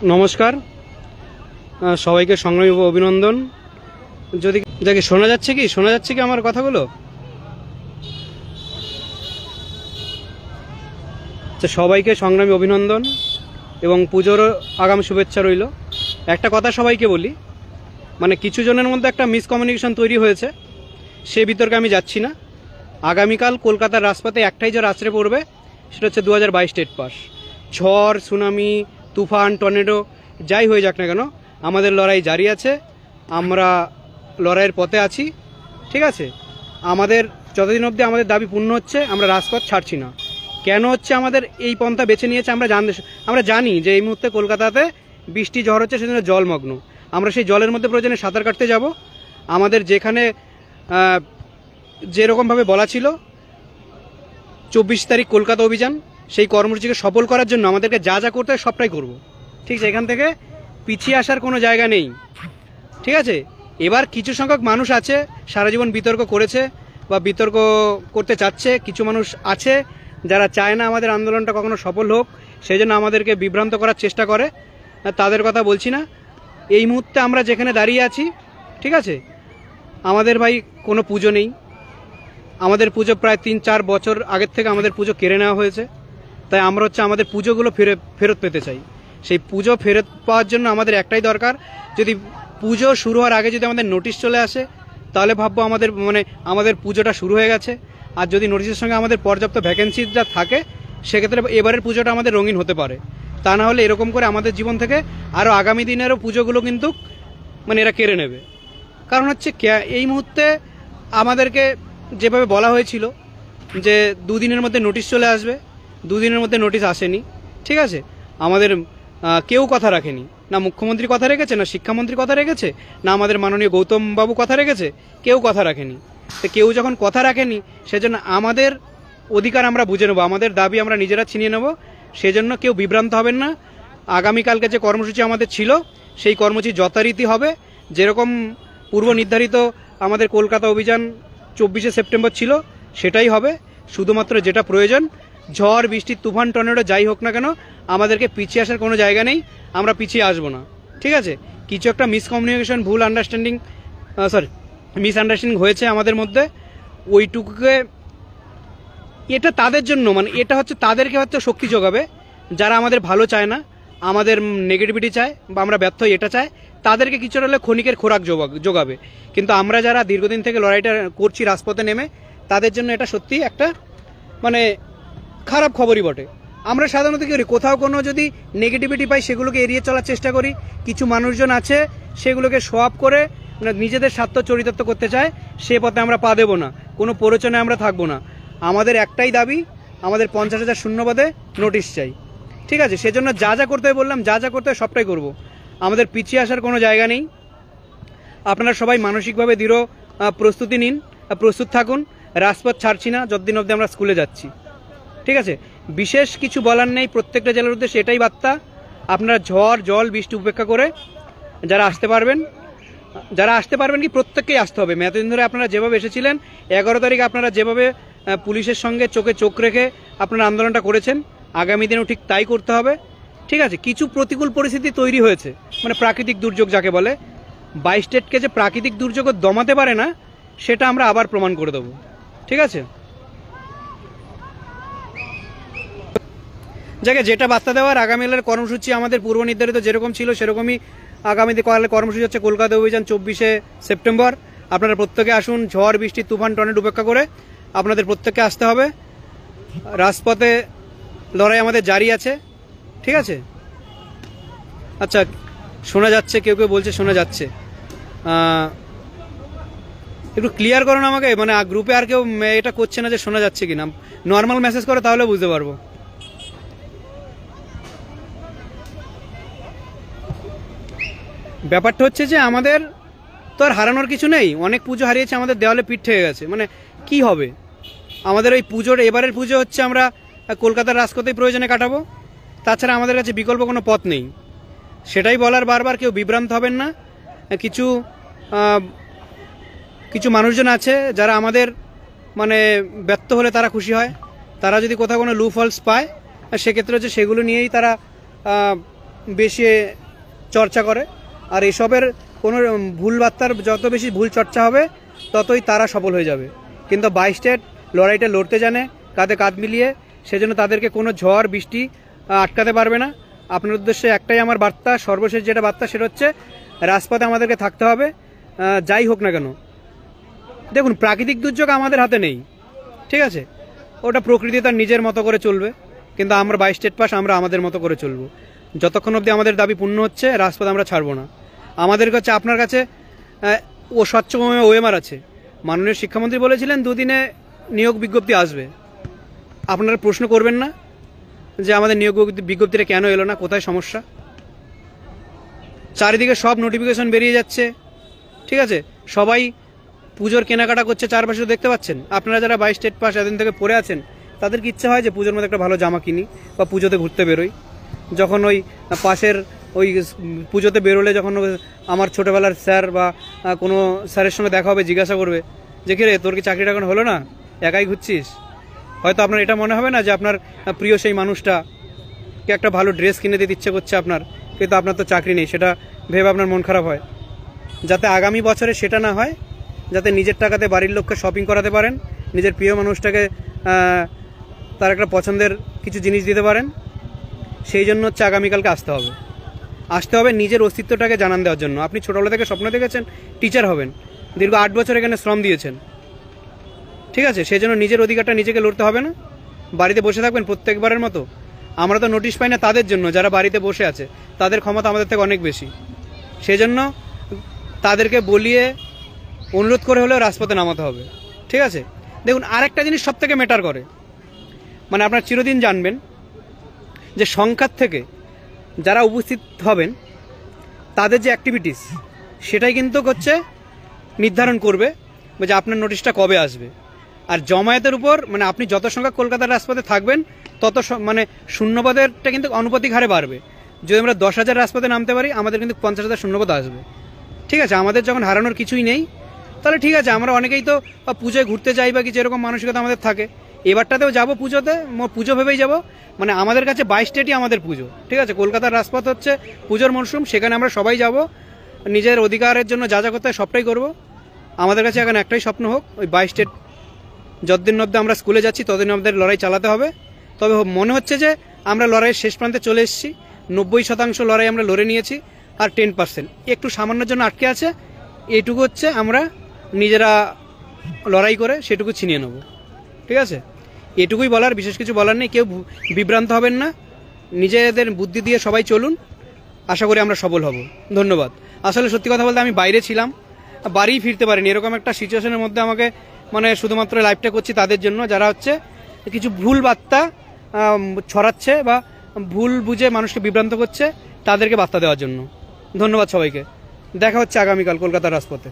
নমস্কার, সবাইকে সংগ্রামী অভিনন্দন। যদি যাকে শোনা যাচ্ছে কি আমার কথাগুলো? সবাইকে সংগ্রামী অভিনন্দন এবং পুজোর আগাম শুভেচ্ছা রইল। একটা কথা সবাইকে বলি, মানে কিছু জনের মধ্যে একটা মিসকমিউনিকেশন তৈরি হয়েছে, সে বিতর্কে আমি যাচ্ছি না। আগামীকাল কলকাতার রাজপথে একটাই যে আছড়ে পড়বে, সেটা হচ্ছে 2022 স্টেট পাস। ঝড়, সুনামি, তুফান, টর্নেডো যাই হয়ে যাক না কেন, আমাদের লড়াই জারি আছে। আমরা লড়াইয়ের পথে আছি, ঠিক আছে। আমাদের যতদিন অবধি আমাদের দাবি পূর্ণ হচ্ছে, আমরা রাজপথ ছাড়ছি না। কেন হচ্ছে আমাদের এই পন্থা বেছে নিয়েছে আমরা জানি যে এই মুহূর্তে কলকাতাতে বৃষ্টি ঝড় হচ্ছে, সেজন্য জলমগ্ন। আমরা সেই জলের মধ্যে প্রয়োজনে সাঁতার কাটতে যাব। আমাদের যেখানে যেরকমভাবে বলা ছিল 24 তারিখ কলকাতা অভিযান, সেই কর্মসূচিকে সফল করার জন্য আমাদেরকে যা যা করতে হয় সবটাই করব, ঠিক আছে। এখান থেকে পিছিয়ে আসার কোনো জায়গা নেই, ঠিক আছে। এবার কিছু সংখ্যক মানুষ আছে সারা জীবন বিতর্ক করেছে বা বিতর্ক করতে চাচ্ছে, কিছু মানুষ আছে যারা চায় না আমাদের আন্দোলনটা কখনো সফল হোক, সেই জন্য আমাদেরকে বিভ্রান্ত করার চেষ্টা করে। তাদের কথা বলছি না। এই মুহূর্তে আমরা যেখানে দাঁড়িয়ে আছি, ঠিক আছে, আমাদের ভাই কোনো পুজো নেই। আমাদের পুজো প্রায় 3-4 বছর আগের থেকে আমাদের পুজো কেড়ে নেওয়া হয়েছে। তাই আমরা আমাদের পুজোগুলো ফেরত পেতে চাই। সেই পুজো ফেরত পাওয়ার জন্য আমাদের একটাই দরকার, যদি পুজো শুরু হওয়ার আগে যদি আমাদের নোটিশ চলে আসে, তাহলে ভাববো আমাদের পুজোটা শুরু হয়ে গেছে। আর যদি নোটিশের সঙ্গে আমাদের পর্যাপ্ত ভ্যাকেন্সি যা থাকে, সেক্ষেত্রে এবারের পুজোটা আমাদের রঙিন হতে পারে। তা না হলে এরকম করে আমাদের জীবন থেকে আরও আগামী দিনেরও পুজোগুলো কিন্তু এরা কেড়ে নেবে। কারণ হচ্ছে এই মুহূর্তে আমাদেরকে যেভাবে বলা হয়েছিল যে 2 দিনের মধ্যে নোটিশ চলে আসবে, 2 দিনের মধ্যে নোটিশ আসেনি, ঠিক আছে। আমাদের কেউ কথা রাখেনি, না মুখ্যমন্ত্রী কথা রেখেছে, না শিক্ষামন্ত্রী কথা রেখেছে, না আমাদের মাননীয় গৌতম বাবু কথা রেখেছে, কেউ কথা রাখেনি। তো কেউ যখন কথা রাখেনি, সেজন্য আমাদের অধিকার আমরা বুঝে নেব, আমাদের দাবি আমরা নিজেরা ছিনিয়ে নেব। সেজন্য কেউ বিভ্রান্ত হবেন না। আগামীকালকে যে কর্মসূচি আমাদের ছিল, সেই কর্মসূচি যথারীতি হবে। যেরকম পূর্ব নির্ধারিত আমাদের কলকাতা অভিযান 24শে সেপ্টেম্বর ছিল, সেটাই হবে। শুধুমাত্র যেটা প্রয়োজন, ঝড়, বৃষ্টি, তুফান, টর্নেডো যাই হোক না কেন, আমাদেরকে পিছিয়ে আসার কোনো জায়গা নেই। আমরা পিছিয়ে আসবো না, ঠিক আছে। কিছু একটা মিসকমিউনিকেশন, ভুল আন্ডারস্ট্যান্ডিং, মিসআন্ডারস্ট্যান্ডিং হয়েছে আমাদের মধ্যে, ওইটুকুকে এটা তাদের জন্য এটা হচ্ছে তাদেরকে শক্তি যোগাবে, যারা আমাদের ভালো চায় না, আমাদের নেগেটিভিটি চায় বা আমরা ব্যর্থ এটা চায়, তাদেরকে কিছুটা হলে ক্ষণিকের খোরাক যোগাবে। কিন্তু আমরা যারা দীর্ঘদিন থেকে লড়াইটা করছি রাজপথে নেমে, তাদের জন্য এটা সত্যি একটা খারাপ খবরই বটে। আমরা সাধারণত কি করি, কোথাও কোনো যদি নেগেটিভিটি পাই, সেগুলোকে এড়িয়ে চলার চেষ্টা করি। কিছু মানুষজন আছে সেগুলোকে শো আপ করে নিজেদের স্বার্থ চরিতার্থ করতে চায়, সে পথে আমরা পা দেবো না, কোনো প্ররোচনায় আমরা থাকবো না। আমাদের একটাই দাবি, আমাদের 50,000 শূন্যপদে নোটিশ চাই, ঠিক আছে। সেজন্য যা যা করতে হয় বললাম, যা যা করতে হয় সবটাই করব। আমাদের পিছিয়ে আসার কোনো জায়গা নেই। আপনারা সবাই মানসিকভাবে দৃঢ় প্রস্তুতি নিন, প্রস্তুত থাকুন। রাজপথ ছাড়ছি না যতদিন অবধি আমরা স্কুলে যাচ্ছি, ঠিক আছে। বিশেষ কিছু বলার নেই, প্রত্যেকটা জেলার উদ্দেশ্যে এটাই বার্তা। আপনারা ঝড়, জল, বৃষ্টি উপেক্ষা করে যারা আসতে পারবেন কি প্রত্যেককেই আসতে হবে। এতদিন ধরে আপনারা যেভাবে এসেছিলেন, 11 তারিখ আপনারা যেভাবে পুলিশের সঙ্গে চোখে চোখ রেখে আপনারা আন্দোলনটা করেছেন, আগামী দিনেও ঠিক তাই করতে হবে, ঠিক আছে। কিছু প্রতিকূল পরিস্থিতি তৈরি হয়েছে, প্রাকৃতিক দুর্যোগ যাকে বলে। 22 স্টেটকে যে প্রাকৃতিক দুর্যোগ দমাতে পারে না, সেটা আমরা আবার প্রমাণ করে দেবো, ঠিক আছে। যেটা বার্তা দেওয়ার, আগামীকালের কর্মসূচি আমাদের পূর্ব নির্ধারিত যেরকম ছিল সেরকমই আগামী কর্মসূচি হচ্ছে কলকাতা অভিযান 24শে সেপ্টেম্বর। আপনারা প্রত্যেকে আসুন। ঝড়, বৃষ্টি, তুফান, টর্নেডো উপেক্ষা করে আপনাদের প্রত্যেককে আসতে হবে। রাজপথে লড়াই আমাদের জারি আছে, ঠিক আছে। আচ্ছা, শোনা যাচ্ছে, কেউ কেউ বলছে শোনা যাচ্ছে, একটু ক্লিয়ার করুন আমাকে। গ্রুপে আর কেউ এটা করছে না যে শোনা যাচ্ছে কিনা, নর্মাল মেসেজ করে, তাহলে বুঝতে পারবো। ব্যাপারটা হচ্ছে যে আমাদের তো আর হারানোর কিছু নেই। অনেক পুজো হারিয়েছে, আমাদের দেওয়ালে পিঠ হয়ে গেছে। কি হবে আমাদের ওই পুজোর? এবারের পুজো হচ্ছে আমরা কলকাতার রাজপথেই প্রয়োজনে কাটাবো, তাছাড়া আমাদের কাছে বিকল্প কোনো পথ নেই। সেটাই বলার, বারবার কেউ বিভ্রান্ত হবেন না। কিছু মানুষজন আছে যারা আমাদের ব্যর্থ হলে তারা খুশি হয়। তারা যদি কোথাও কোনো লু ফলস পায়, সেক্ষেত্রে হচ্ছে সেগুলো নিয়েই তারা বেশি চর্চা করে, আর এসবের কোনো ভুল বার্তার যত বেশি ভুল চর্চা হবে ততই তারা সফল হয়ে যাবে। কিন্তু 22 স্টেট লড়াইটা লড়তে জানে কাঁধে কাঁধ মিলিয়ে, সেজন্য তাদেরকে কোনো ঝড় বৃষ্টি আটকাতে পারবে না। আপনার উদ্দেশ্যে একটাই আমার বার্তা, সর্বশেষ যেটা বার্তা সেটা হচ্ছে রাজপথে আমাদেরকে থাকতে হবে, যাই হোক না কেন। দেখুন, প্রাকৃতিক দুর্যোগ আমাদের হাতে নেই, ঠিক আছে, ওটা প্রকৃতি তার নিজের মতো করে চলবে, কিন্তু আমরা 22 স্টেট পাস, আমরা আমাদের মতো করে চলবো। যতক্ষণ অবধি আমাদের দাবি পূর্ণ হচ্ছে রাজপথ আমরা ছাড়বো না। আমাদের কাছে, আপনার কাছে ও স্বচ্ছ ওএমআর আছে। মাননীয় শিক্ষামন্ত্রী বলেছিলেন 2 দিনে নিয়োগ বিজ্ঞপ্তি আসবে। আপনারা প্রশ্ন করবেন না যে আমাদের নিয়োগ বিজ্ঞপ্তিটা কেন এলো না, কোথায় সমস্যা? চারিদিকে সব নোটিফিকেশন বেরিয়ে যাচ্ছে, ঠিক আছে, সবাই পুজোর কেনাকাটা করছে, চারপাশে দেখতে পাচ্ছেন। আপনারা যারা 22 স্টেট পাস এদিন থেকে পড়ে আছেন, তাদের কি ইচ্ছা হয় যে পুজোর মধ্যে একটা ভালো জামা কিনি বা পুজোতে ঘুরতে বেরোই? যখন ওই পাশের ওই পুজোতে বেরোলে যখন আমার ছোটোবেলার স্যার বা কোনো স্যারের সঙ্গে দেখা হবে, জিজ্ঞাসা করবে যে কি রে, তোর কি চাকরিটা এখন হলো না, একাই ঘুরছিস? হয়তো আপনার এটা মনে হবে না যে আপনার প্রিয় সেই মানুষটাকে একটা ভালো ড্রেস কিনে দিতে ইচ্ছে করছে আপনার, কিন্তু আপনার তো চাকরি নেই, সেটা ভেবে আপনার মন খারাপ হয়। যাতে আগামী বছরে সেটা না হয়, যাতে নিজের টাকাতে বাড়ির লোককে শপিং করাতে পারেন, নিজের প্রিয় মানুষটাকে তার একটা পছন্দের কিছু জিনিস দিতে পারেন, সেই জন্য হচ্ছে আগামীকালকে আসতে হবে নিজের অস্তিত্বটাকে জানান দেওয়ার জন্য। আপনি ছোটোবেলা থেকে স্বপ্ন দেখেছেন টিচার হবেন, দীর্ঘ 8 বছর এখানে শ্রম দিয়েছেন, ঠিক আছে, সেই জন্য নিজের অধিকারটা নিজেকে লড়তে হবে না। বাড়িতে বসে থাকবেন প্রত্যেকবারের মতো? আমরা তো নোটিশ পাই না তাদের জন্য যারা বাড়িতে বসে আছে, তাদের ক্ষমতা আমাদের থেকে অনেক বেশি। সেই জন্য তাদেরকে বলিয়ে অনুরোধ করে হলেও রাজপথে নামাতে হবে, ঠিক আছে। দেখুন, আরেকটা জিনিস সব থেকে ম্যাটার করে, মানে আপনার চিরদিন জানবেন যে সংখ্যার থেকে যারা উপস্থিত হবেন তাদের যে অ্যাক্টিভিটিস, সেটাই কিন্তু হচ্ছে নির্ধারণ করবে যে আপনার নোটিশটা কবে আসবে। আর জমায়েতের উপর, মানে আপনি যত সংখ্যক কলকাতার রাজপথে থাকবেন তত মানে শূন্যপদেরটা কিন্তু আনুপাতিক হারে বাড়বে। যদি আমরা 10,000 রাজপথে নামতে পারি, আমাদের কিন্তু 50,000 শূন্যপদ আসবে, ঠিক আছে। আমাদের যখন হারানোর কিছুই নেই, তাহলে ঠিক আছে, আমরা অনেকেই তো পুজোয় ঘুরতে যাই বা কিছু এরকম মানসিকতা আমাদের থাকে। এবারটাতেও যাবো পুজোতে, পুজো ভেবেই যাব, মানে আমাদের কাছে 22 স্টেটই আমাদের পুজো, ঠিক আছে। কলকাতার রাজপথ হচ্ছে পুজোর মরশুম, সেখানে আমরা সবাই যাব, নিজের অধিকারের জন্য যা যা করতে হয় সবটাই করব। আমাদের কাছে এখন একটাই স্বপ্ন হোক, ওই 22 স্টেট যতদিন অবধি আমরা স্কুলে যাচ্ছি ততদিন আমাদের লড়াই চালাতে হবে। তবে মনে হচ্ছে যে আমরা লড়াইয়ের শেষ প্রান্তে চলে এসেছি, 90% লড়াই আমরা লড়ে নিয়েছি, আর 10% একটু সামান্যের জন্য আটকে আছে। এইটুকু হচ্ছে আমরা নিজেরা লড়াই করে সেটুকু ছিনিয়ে নেব, ঠিক আছে। এটুকুই বলার, বিশেষ কিছু বলার নেই। কেউ বিভ্রান্ত হবেন না, নিজেদের বুদ্ধি দিয়ে সবাই চলুন, আশা করি আমরা সফল হব। ধন্যবাদ। আসলে সত্যি কথা বলতে আমি বাইরে ছিলাম, বাড়ি ফিরতে পারিনি, এরকম একটা সিচুয়েশনের মধ্যে আমাকে, মানে শুধুমাত্র লাইভটা করছি তাদের জন্য যারা হচ্ছে কিছু ভুল বার্তা ছড়াচ্ছে বা ভুল বুঝে মানুষকে বিভ্রান্ত করছে, তাদেরকে বার্তা দেওয়ার জন্য। ধন্যবাদ সবাইকে। দেখা হচ্ছে আগামীকাল কলকাতার রাজপথে।